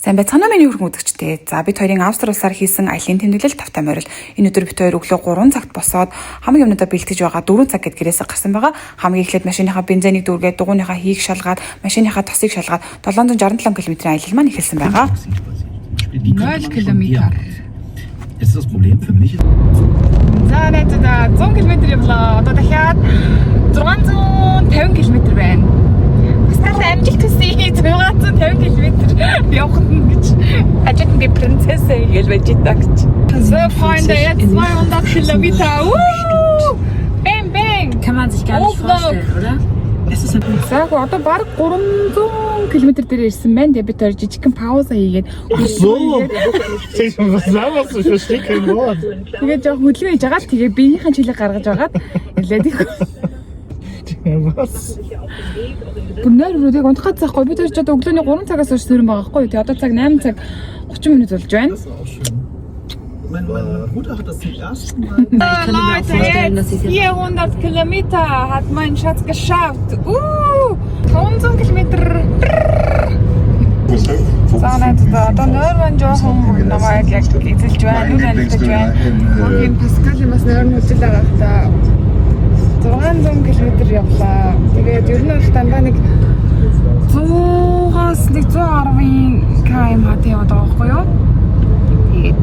Сайн байцгаана миний өргөн үзэгчдээ. За бид хоёрын Австри улсаар хийсэн аялын тэмдэглэл тавтай морил. Энэ өдөр бид хоёр өглөө 3 цагт босоод хамгийн өмнөдөө бэлтгэж байгаа 4 цаг гэд гэрээсээ гарсан байгаа. Хамгийн эхлээд машиныхаа бензинийг дүүргээд дугуйныхаа хийг шалгаад, машиныхаа тосыг шалгаад 767 км-ийн аялал маань эхэлсэн байгаа. 0 км. Ist das Problem für mich? За надад 100 км явлаа. Одоо дахиад 650 км байна. Бас амжилт хүсье. 650 km явах нь гэж ажитны принцесса гэж байж таа гэж. So Freunde, jetzt 200 Kilometer. Bang bang. Kann man sich gar nicht vorstellen, oder? Es ist ein За одоо баг 300 км дээр ирсэн байна. Тэгээ бид жижигхэн пауза хийгээд so. Was laberst du? Ich verstehe kein Wort. тэгээд жоох хөдөлгөөн хийж агаад тэгээ биеийнхэн чилэг гаргаж агаад ирлээд их. Was? Гүнээр яг унтахад заахгүй бид ч одоо өглөөний 3 цагаас хойш сөрөн байгаа хгүй. Тэгээ одоо цаг 8 цаг 30 минут болж байна. Mein Bruder hat das zum ersten Mal. Leute, jetzt 400 Kilometer hat mein Schatz geschafft. 1000 Kilometer. За надад одоо нойрон жоохон намайг яг эзэлж байна, нүн алилж байна. Могийн Паскалийн бас нойрон үзэл байгаа та 600 км явлаа. Тэгээд ер нь бол дандаа нэг 100-аас 110 км яваад байгаа байхгүй юу? Тэгээд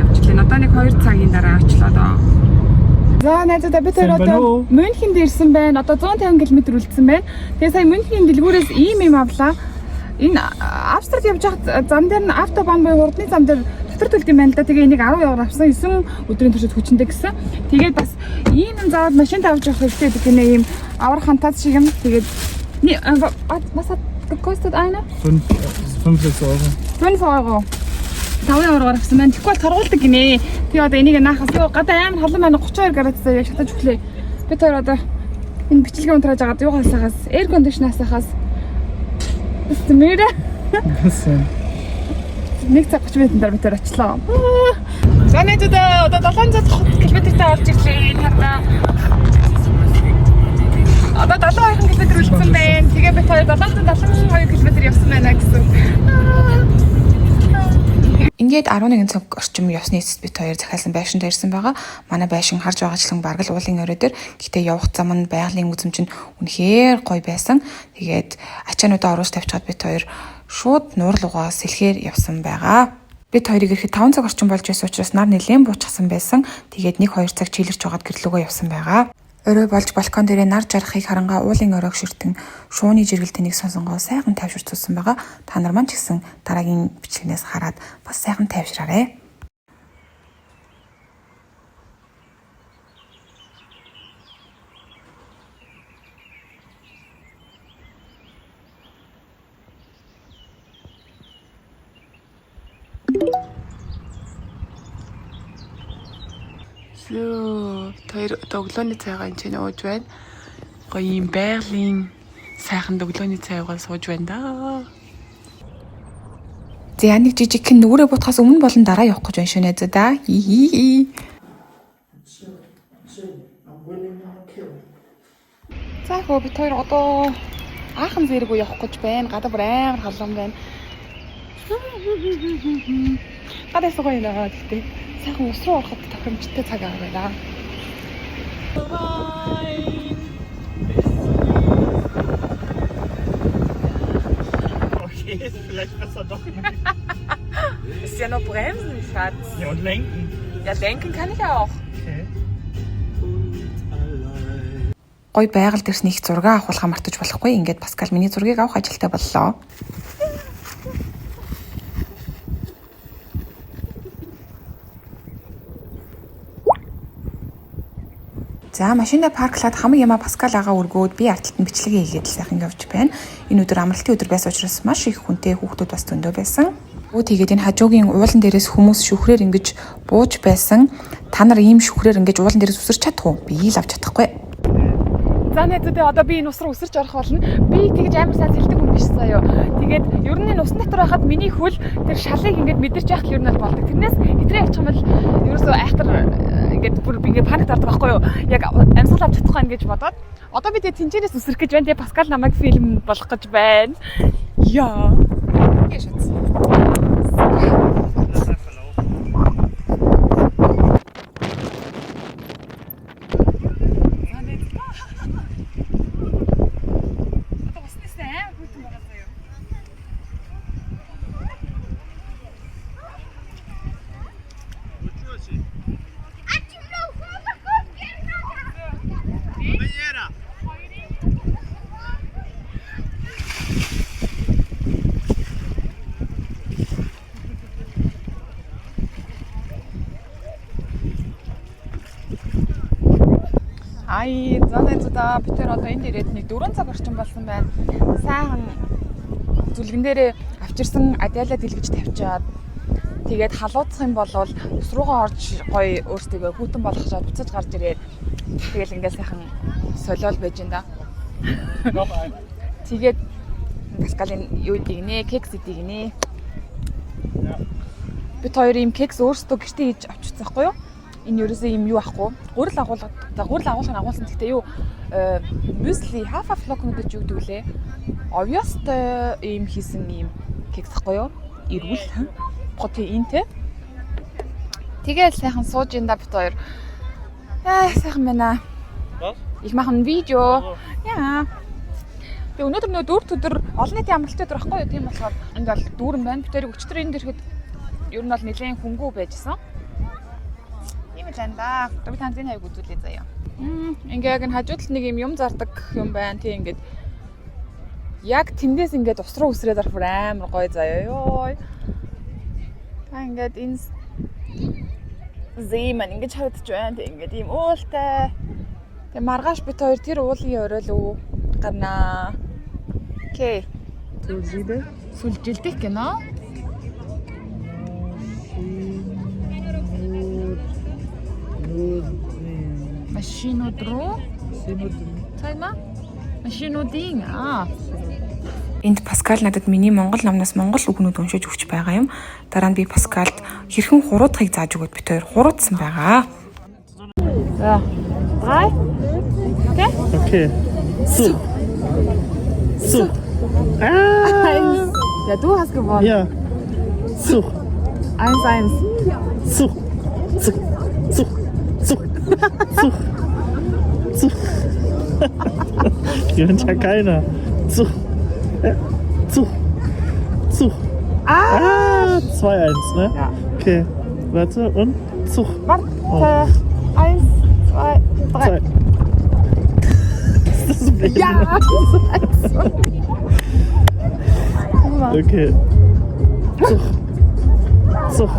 явчихлаа. Одоо нэг 2 цагийн дараа очлоо доо. За надад бид хоёр одоо Мюнхенд ирсэн байна. Одоо 150 км үлдсэн байна. Тэгээд сая Мюнхений дэлгүүрээс ийм авлаа. Энэ Австрид явж байгаа зам дээр нь автобан буюу хурдны зам дээр дотор төлд юм байна л да. Тэгээ энийг 10 евро авсан. 9 өдрийн туршид хүчиндээ гэсэн. Тэгээд бас ийм юм заавал машин тавьж явах хэрэгтэй гэдэг нэ ийм аврах хантаз шиг юм. Тэгээд was hat gekostet eine? 5 Euro. 5 euro. 5 евроор авсан байна. Тэгэхгүй бол торгуулдаг гинэ. Тэгээ одоо энийг наахаас гадаа амар халуун байна 32 градусаар яг шатаж өглөө. Бид хоёр одоо энэ бичлэгийн унтрааж байгаа юугаасаагаас air conditioner-аас Мэрэ. Нэг цаг 30 минутын дараа бид тэр очлоо. За надад одоо 700 км-тэй орж ирлээ. Хараа. Одоо 72 км үлдсэн байна. Тэгээ бид хоёр 772 км явсан байна гэсэн. Ингээд 11 цаг орчим явсны эцэст бид хоёр захиалсан байшинтай ирсэн байгаа. Манай байшин харж байгаачлан бараг л уулын орой дээр. Гэтэ явах зам нь байгалийн үзэм чинь үнэхээр гоё байсан. Тэгээд ачаануудаа оруулж тавьчихад бид хоёр шууд нуурлуугаа сэлхээр явсан байгаа. Бид хоёрыг ирэхэд 5 цаг орчим болж байсан учраас нар нэлээд буучсан байсан. Тэгээд 1-2 цаг чийлэрч жагаад гэрлүүгөө явсан байгаа. Орой болж балкон дээрээ нар жарахыг харангаа уулын оройг ширтэн шууны жиргэлтэнийг сонсонгоо сайхан тайвширцуулсан байгаа. Та нар маань ч гэсэн дараагийн бичлэгнээс хараад бас сайхан тайвшраарай. Тэр өглөөний цайгаа энэ чинь ууж байна. Гоё юм байгалийн сайхан өглөөний цайгаа сууж байна да. За нэг жижигхэн нүрээ бутахаас өмнө болон дараа явах гэж байна шүү нэ за. За хөө бид хоёр одоо аахан зэрэг явах гэж байна. Гадаа бүр амар халуун байна. Гадаа суугаа яваа гэхдээ сайхан ус руу ороход тохиромжтой цаг аа байна. Okay, vielleicht besser doch nicht. Ist ja nur bremsen, Schatz. Ja, und lenken. Ja, lenken kann ich auch. Okay. Гой байгаль дээрс нэг зураг авахулахаа мартаж болохгүй. Ингээд Паскал миний зургийг авах ажилтай боллоо. За машинаа парклаад хамаг ямаа Паскал агаа өргөөд би арталт нь бичлэгээ хийгээд сайхан явж байна. Энэ өдөр амралтын өдөр байсан учраас маш их хүнтэй хүүхдүүд бас зөндөө байсан. Тэгээд энэ хажуугийн уулан дээрээс хүмүүс шүхрээр ингэж бууж байсан. Та нар ийм шүхрээр ингэж уулан дээрээс үсэрч чадах уу? Би л авч чадахгүй. За надад одоо би энэ ус руу үсэрч орох болно. Би тэгж амар сайн зэлдэг хүн биш заяа. Тэгээд ер нь энэ усны дотор байхад миний хөл тэр шалыг ингэж мэдэрч яхах л ер нь болдог. Тэрнээс хэтрээ явчих юм бол ерөөсөө айхтар ингээд бүр би ингээд паник таардаг байхгүй юу? Яг амьсгал авч чадахгүй байна гэж бодоод одоо би тэгээ тэнцэнээс үсрэх гэж байна. Тэгээ Паскал намайг фильм болох гэж байна. Яа. Danke, Schatz. Ай, за бид тэр одоо энд ирээд нэг 4 цаг орчим болсон байна. Сайхан зүлгэн дээрээ авчирсан адиалаа дэлгэж тавьчаад тэгээд халууцах юм бол ус руугаа орж гоё өөртөө хүүтэн болгоход буцаж гарч ирээд тэгэл ингээд сайхан солиол байж энэ да. Тэгээд Паскалын юу дигнэ, кекс дигнэ. Бид хоёр ийм кекс өөрсдөө гэртээ хийж авчихсан байхгүй юу? Энэ ерөөсөө юм юу ахгүй. Гурил агуулгыг агуулсан. Гэхдээ юу мюсли half flock гэж юу гэдэг лээ. Obviously ийм хийсэн ийм кекс ахгүй юу? Ирүүл. Протеин те. Тэгээд сайхан сууж энэ да бит хоёр. Сайхан байна. Ich mache ein Video. Ja. Тэгээ өнөөдөр нөө дөрөвт өдөр олон нийтийн амралтын өдөр ахгүй юу? Тийм болохоор энэ бол дүүрэн байна. Бид хоёрыг өчтөр энэ дэрэхэд ер нь бол нэлээд хөнгөө байжсан. Ийм л энэ да. Би танзын хаяг үзүүлээ заяа. Ингээ яг энэ хажууд нэг юм зардаг юм байна. Тийм ингээд яг тэндээс ингээд ус руу үсрээд арах амар гоё заяа. Йой. Та ингээд энэ зэймэн ингээд харагдаж байна. Тийм ингээд ийм уултай. Тэгээ маргааш бит хоёр тэр уулын оройл гарнаа. Окей. Сүлжилдэг гэнэ. Машинууд руу. Цайма? Машинуудын Энд Паскал надад миний монгол номноос монгол үгнүүд уншиж өгч байгаа юм. Дараа нь би Паскалд хэрхэн хуруудахыг зааж өгöd бит хоёр хуруудсан байгаа. За. 3. Okay? Okay. So. Ja, du hast gewonnen. Ja. So. 1-1. So. Gewinnt ja keiner. So. 2-1, ne? Ja. Okay. Warte und Zug. Warte. 1, 2, 3. Ist das ein Bild? Ja! Okay. Zug.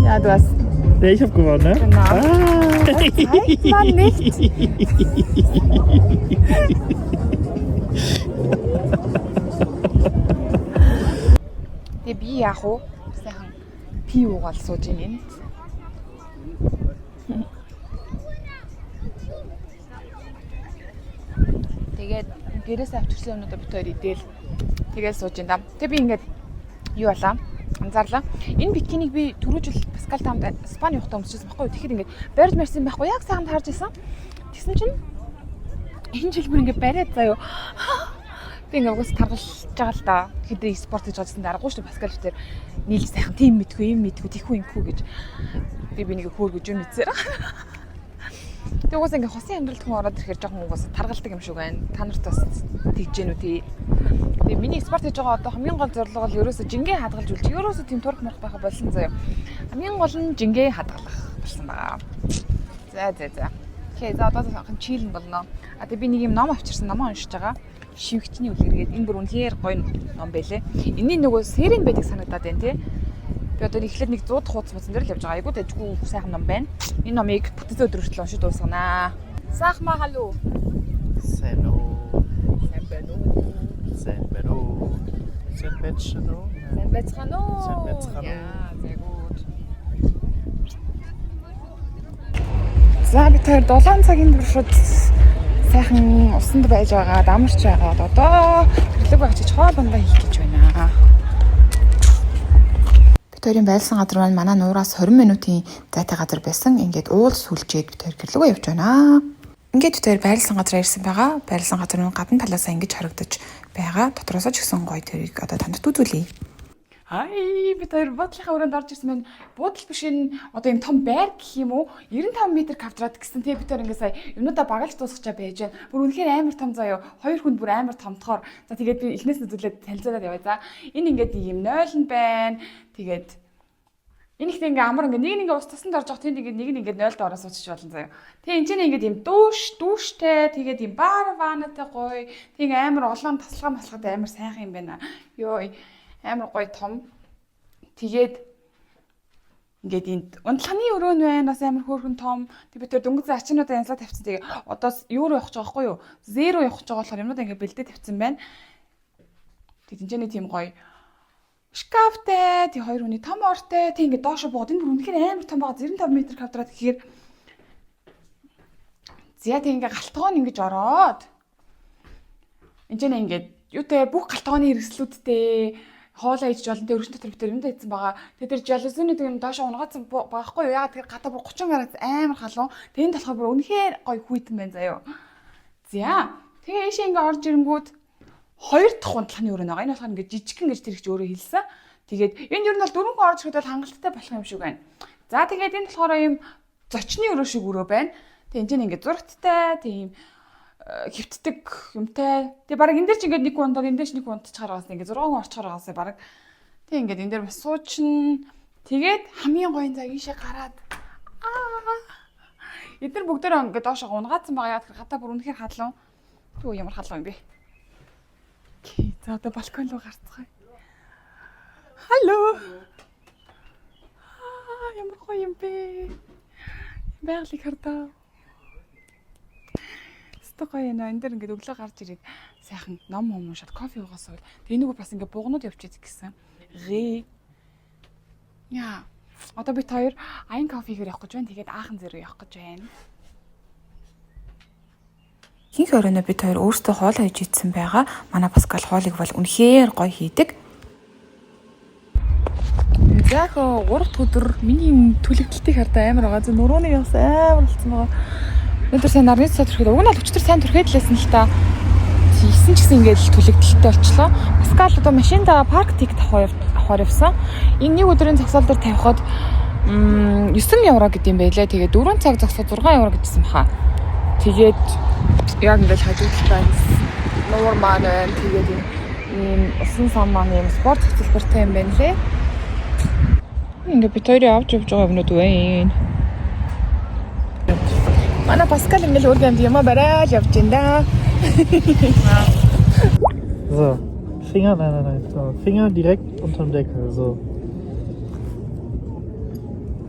Ja, du hast. Ja, ich hab gewonnen, ne? Genau. Das zeigt man nicht. Тэгээ би яах вэ? Сайхан пи уугаал сууж ийн. Тэгээд гэрээс авчирсан юмнуудаа бит хоёр идээл тэгээд сууж ийн да. Тэгээ би ингээд юу болоо? Анзаарлаа. Энэ бикинийг би түрүү жил Паскал таамд Спани явахдаа өмсчихсэн байхгүй юу? Тэгэхээр ингээд барьж марсан байхгүй яг сайхан таарж исэн. Тэгсэн чинь энэ жил бүр ингээд бариад заяа. Би ингээд угсаа таргалж байгаа л да. Хэдий спорт хийж байгаадсан дараагүй шүү дээ Паскал тэр нийл сайхан тийм мэдгүй юм мэдгүй тийхүү инхүү гэж би нэг хөөргөж юм мэдсээр. Тэгээ угсаа ингээд хосын амьдралд хүн ороод ирэхээр жоохон угсаа таргалдаг юм шиг байна. Та нарт бас тэгж гэнэ үү тий. Тэгээ миний спорт хийж байгаа одоо хамгийн гол зорилго бол ерөөсө жингээ хадгалж үлж. Ерөөсө тийм турх мурх байха болсон заяа. Хамгийн гол нь жингээ хадгалах болсон байгаа. За. Тэгээ за одоо сайхан чийлэн болно. А тэгээ би нэг юм ном авчирсан ном уншиж байгаа. Шивгчний үлгэргээд энэ бүр үнэхээр гоё ном байлээ. Энийн нөгөө серийн байдаг санагдаад байна тий. Би одоо эхлээд нэг 100 хуудас муусан дээр л явж байгаа. Айгуу дайггүй сайхан ном байна. Энэ номыг бүтэн өдөр хүртэл уншиж дуусганаа. Сахма халу. Seno. Ja, sehr gut. За бид хоёр 7 цагийн туршид сайхан усанд байж байгаа, дамарч байгаа. Одоо хөрлөг багч хоол ундаа хийх гэж байна. Бид хоёрын байлсан газар маань манай нуураас 20 минутын зайтай газар байсан. Ингээд уул сүлжээд бид хоёр гэрлөгөө явж байна. Ингээд тэр байрлсан газар ирсэн байгаа. Байрлсан газрын гадна талаасаа ингэж харагдаж байгаа. Дотроосоо ч гэсэн гоё тэрийг одоо танд үзүүлье. Ай, бид хоёр буудлынхаа өрөөнд орж ирсэн байна. Буудал биш энэ одоо юм том байр гэх юм уу? 95 м квадрат гэсэн тий бид хоёр ингээ сая юмнуудаа багалж дуусгачаа байж байна. Бүр үнэхээр амар том заяа. Хоёр хүнд бүр амар томтохоор. За тэгээд би эхнээс нь үзүүлээд танилцуулаад явъя. За энэ ингээд юм 0 нь байна. Тэгээд энэ ихтэй ингээ амар ингээ нэг ус тасанд орж байгаа. Тэнд ингээ нэг нь ингээ 0-д ороо суучих болно заяа. Тэгээ энэ чинь ингээ юм дүүштэй тэгээд юм баар ваанатай гоё. Тэг амар олон таслага маслахад амар сайхан юм байна. Йоо амар гоё том. Тэгээд ингээд энд унтлагын өрөө нь байна. Бас амар хөөрхөн том. Тэг бид тэр дөнгөж ачинуудаа янзлаа тавьчихсан. Тэгээ одоо 0 явах гэж байгаа байхгүй юу? 0 явах гэж байгаа болохоор юмнууд ингээд бэлдээ тавьсан байна. Тэг тэнцэний тийм гоё шкафтай, тэг хоёр хүний том ортой, тэг ингээд доошо бод. Энэ бүр үнэхээр амар том байгаа. 95 м квадрат гэхээр зя тэг ингээд галтгоон ингэж ороод. Энд чинь ингээд юутэй бүх галтгооны хэрэгслүүдтэй хоолоо ээж болон тэ өршин дотор битэр юм дайсан байгаа. Тэр жалюзины тийм доошо унгаацсан байхгүй юу? Яагаад тэр гадаа бүр 30 гараас амар халуун. Тэнд болохоор бүр үнэхээр гоё хүйтэн байна заяо. За тэгээ ийшээ ингээ орж ирэнгүүт хоёр дахь унтлагын өрөө байгаа. Энэ болохоор ингээ жижигхэн гэж тэр их өөрөө хэлсэн. Тэгээд энэ ер нь бол дөрвөн хүн орж ирэхэд бол хангалттай болох юм шиг байна. За тэгээд энэ болохоор юм зочны өрөө шиг өрөө байна. Тэгээ энэ чинь ингээ зургттай тийм хөвтдөг юмтай. Тэгээ баг энэ дээр ч ингээд нэг хүн унтаад энэ дээр ч нэг хүн унтчихаар байгаас ингээд 6 хүн орчихоор байгаасаа баг. Тэгээ ингээд энэ дээр бас суучин. Тэгээд хамгийн гоё нь за ийшээ гараад эдгээр бүгдээрээ ингээд доошоо унгаацсан байгаа. Яг гадаа бүр үнэхээр халуун. Юу ямар халуун юм бэ? За одоо балкон руу гарцгаая. Халло. Ямар гоё юм бэ? Байгалыг хардаа. Гоё нэ энэ дэр ингээд өглөө гарч ирээд сайхан ном уншаад кофе уугаасаа. Тэгээ нэг бас ингээд бугнууд явчих гэсэн. Яа. Одоо бид хоёр аян кофегээр явах гэж байна. Тэгээд аахан зэрэг явах гэж байна. Хинх өрөөнөө бид хоёр өөрсдөө хоол хийж идсэн байгаа. Манай Паскал хоолыг бол үнэхээр гоё хийдэг. Яг 3 дахь өдөр миний түлэгдэлтийг хардаа амар байгаа. Зөв нурууны яс амар болсон байгаа. Өнөөдөр сайн нарны цаа төрхэд уг нь л өчтөр сайн төрхэд лээсэн л та. Тийсэн ч гэсэн ингээд түлэгдэлттэй болчлоо. Паскал одоо машинда парк тикт авахаар явсан. Энэ нэг өдрийн зогсоол дээр тавихад 9 евро гэдэм байлээ. Тэгээд 4 цаг зогсоод 6 евро гэдсэн баха. Тэгээд яг ингээд хажуудлаа нуур маань байна. Тэгээд ийм усан сан маань ийм спорт хөтөлбөртэй юм байна лээ. Ингээд бид хоёрын авч явж байгаа юмнууд байна. Манай Паскал ингээд өөргөнд юм барайл явж байна да. So, Finger, nein. So, Finger direkt unterm Deckel, so.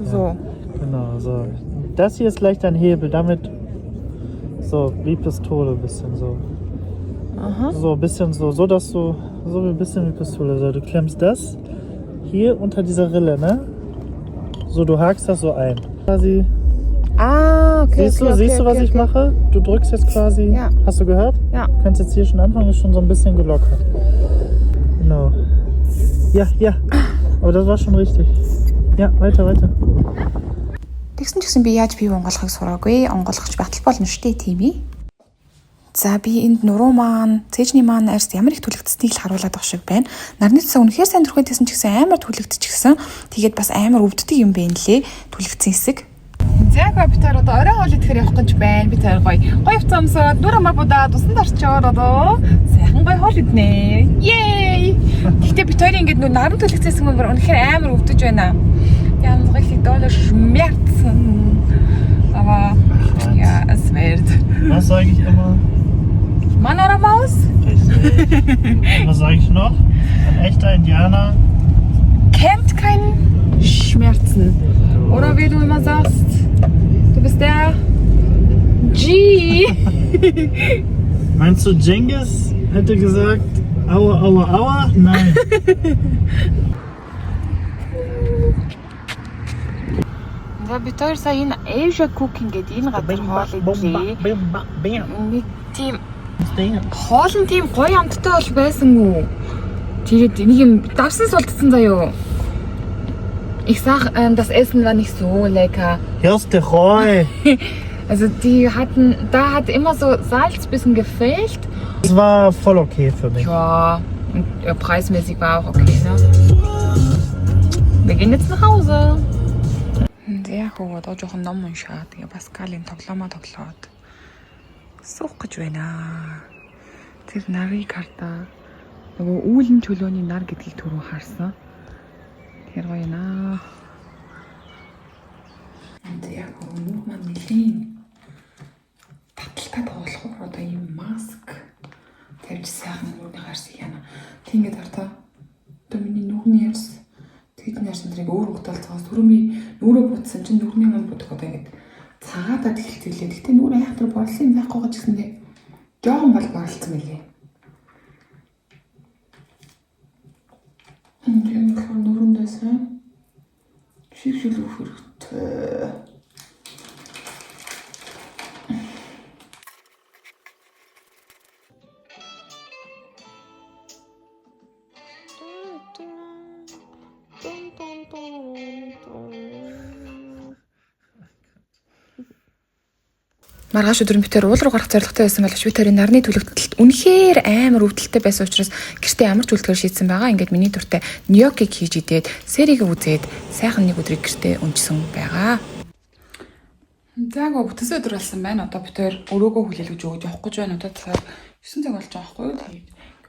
So. Genau, so. Das hier ist gleich dein Hebel, damit so wie Pistole ein bisschen so. Aha. So ein bisschen so dass du so ein bisschen wie Pistole. So, du klemmst das hier unter dieser Rille, ne? So, du hakst das so ein. Quasi. Okay. Siehst du, was ich mache? Du drückst jetzt quasi. Ja. Hast du gehört? Ja. Du kannst jetzt hier schon anfangen, ist schon so ein bisschen gelockert. Genau. Ja. Aber das war schon richtig. Ja, weiter. Тэгсэн ч гэсэн би яаж бие онгойлохыг сураагүй. Онгойлгоч батал болно штэ тийм ээ. За би энд нуруу маань, цээжний маань арьс ямар их түлэгдсэнийг л харуулад байгаа шиг байна. Нарны цаа үнэхээр сайн түрхээд байсан ч гэсэн амар түлэгдчихсэн. Тэгээд бас амар өвддөг юм байна лээ. Түлэгдсэн хэсэг. За бид хоёр одоо орой хоол идэхээр явах гэж байна. Бид хоёр гоё цамсаад нүр хамаа будаад усанд орчоор одоо сайхан гоё хоол иднэ. Yay! Гэхдээ бид хоёр ингээд наран түлэгцсэн юм үнэхээр амар өвдөж байна. Jan richtig dolle Schmerzen. Aber ja, es wird. Was sage ich immer? Mann oder Maus? Richtig. Was sage ich noch? Ein echter Indianer kennt keine Schmerzen. Oder wie du immer sagst, du bist der G. Meinst du, Genghis hätte gesagt, aua? Nein. бид хоёр сая энэ Asia Cooking гэдэг энэ газар хоол идлээ. Нэг тийм хоол нь тийм гоё амттай бол байсан уу? Тэгээд нэг юм давсан сулдсан заяо. Ich sag, das Essen war nicht so lecker. Hörst du Roy? Also da hat immer so Salz ein bisschen gefehlt. Es war voll okay für mich. Ja, und ja, preismäßig war auch okay, ne? Wir gehen jetzt nach Hause. Яг хөө одоо жоохон ном уншаа. Тэгээ бас Калийн тоглоомоо тоглоод суух гэж байна. Тэр нарыг хартаа нөгөө үүлэн чөлөөний нар гэдгийг түрүү харсан. Тэр гоё наа. Яг өнөө маань нэлийн таталтай тоглохоор одоо ийм маск тавьж сайхан нүрний харсыг яана. Тийгээд хартаа одоо миний нүрний ярьс тэдний ярьсан тэрийг өөр хөтөл цагаас түрүүний нүрээ бутсан чинь нүрний мань будах одоо ингэж цагаатад хэлцэлээ. Гэтэ нүр айхтар борлын байхгүй гэж гэсэндээ жоохон бол борлцсон мэлээ. Энэ нүрэндээсээ шигшүүлэх хэрэгтэй. Маргааш өдөр битээр уул руу гарах зорилготой байсан боловч би тэрийн нарны төлөвлөлт үнэхээр амар өвдөлттэй байсан учраас гэртээ амарч үлдэхээр шийдсэн байгаа. Ингээд миний дуртай ньокиг хийж идээд сэрийг үзээд сайхан нэг өдрийг гэртээ өнжсөн байгаа. Заагаа бүтэн өдөр болсон байна. Одоо битээр өрөөгөө хүлээлгэж өгөөж явах гэж байна. Одоо цагаат 9 цаг болж байгаа байхгүй юу? Тэгээд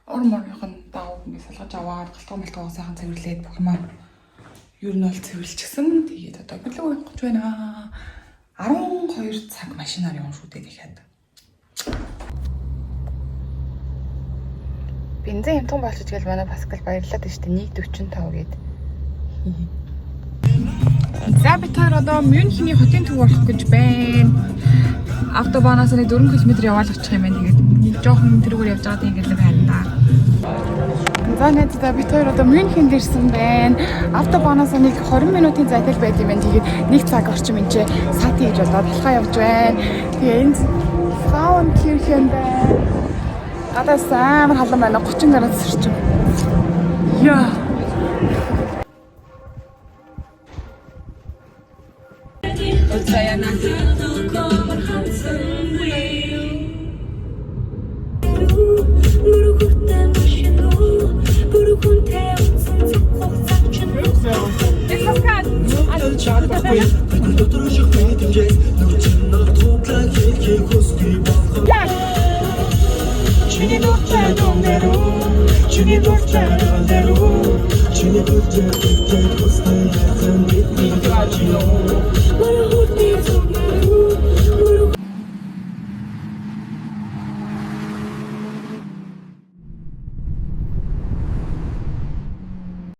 орморынхон даав ингээд салгаж аваад галтгоо мэлтгоо сайхан цэвэрлээд бүх юм ер нь бол цэвэрлчихсэн. Тэгээд одоо бүлэг явах гэж байна. 12 цаг машинаар явна шүү дээ дахиад. Бензин хямдхан болчих гээл манай Паскал баярлаад байна шүү дээ. 1.45 гээд. За бид хоёр одоо Мюнхений хотын төв орох гэж байна. Автобаноос нэг 4 км яваал очих юм байна. Тэгээд нэг жоохон тэрүүгээр явж байгаа тийм ингээд байна да. За найзаа бид хоёр одоо Мюнхенд ирсэн байна. Автобаноос нэг 20 минутын зайтай байд юм байна. Тэгээд 1 цаг орчим энэ сати хийж болоод талхаа явж байна. Тэгээ энэ Frauenkirchen байна. Гадаас амар халуун байна. 30 градус орчим. Яа. Чиний